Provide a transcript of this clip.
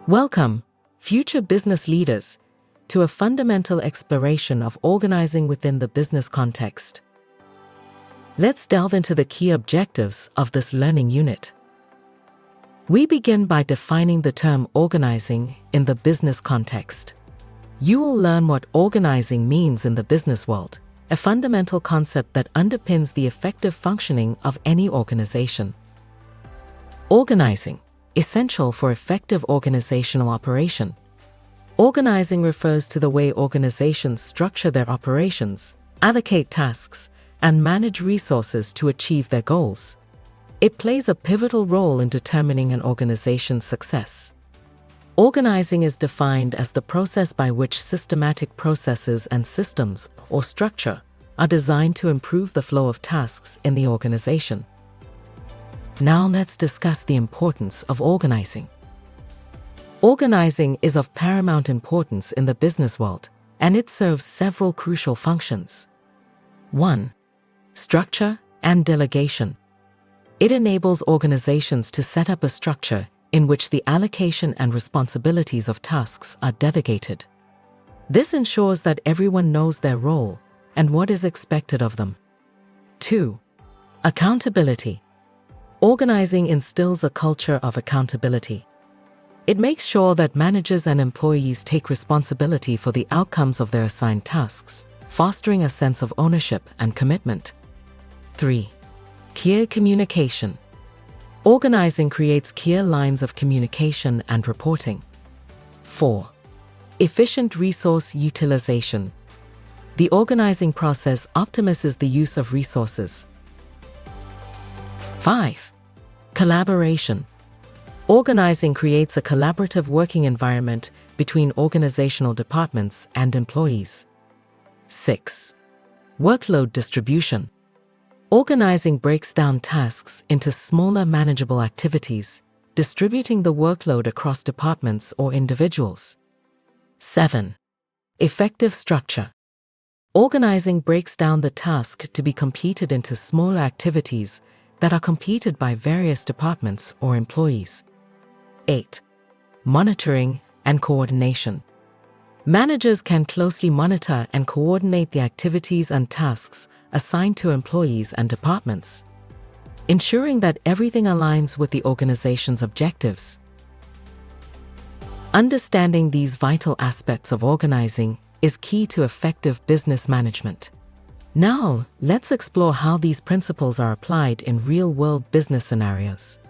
Welcome, future business leaders, to a fundamental exploration of organizing within the business context. Let's delve into the key objectives of this learning unit. We begin by defining the term organizing in the business context. You will learn what organizing means in the business world, a fundamental concept that underpins the effective functioning of any organization. Organizing, essential for effective organizational operation. Organizing refers to the way organizations structure their operations, allocate tasks, and manage resources to achieve their goals. It plays a pivotal role in determining an organization's success. Organizing is defined as the process by which systematic processes and systems, or structure, are designed to improve the flow of tasks in the organization. Now let's discuss the importance of organizing. Organizing is of paramount importance in the business world, and it serves several crucial functions. 1. Structure and delegation. It enables organizations to set up a structure in which the allocation and responsibilities of tasks are delegated. This ensures that everyone knows their role and what is expected of them. 2. Accountability. Organizing instills a culture of accountability. It makes sure that managers and employees take responsibility for the outcomes of their assigned tasks, fostering a sense of ownership and commitment. 3. Clear communication. Organizing creates clear lines of communication and reporting. 4. Efficient resource utilization. The organizing process optimizes the use of resources. 5. Collaboration. Organizing creates a collaborative working environment between organizational departments and employees. 6. Workload distribution. Organizing breaks down tasks into smaller manageable activities, distributing the workload across departments or individuals. 7. Effective structure. Organizing breaks down the task to be completed into smaller activities that are completed by various departments or employees. 8. Monitoring and coordination. Managers can closely monitor and coordinate the activities and tasks assigned to employees and departments, ensuring that everything aligns with the organization's objectives. Understanding these vital aspects of organizing is key to effective business management. Now, let's explore how these principles are applied in real-world business scenarios.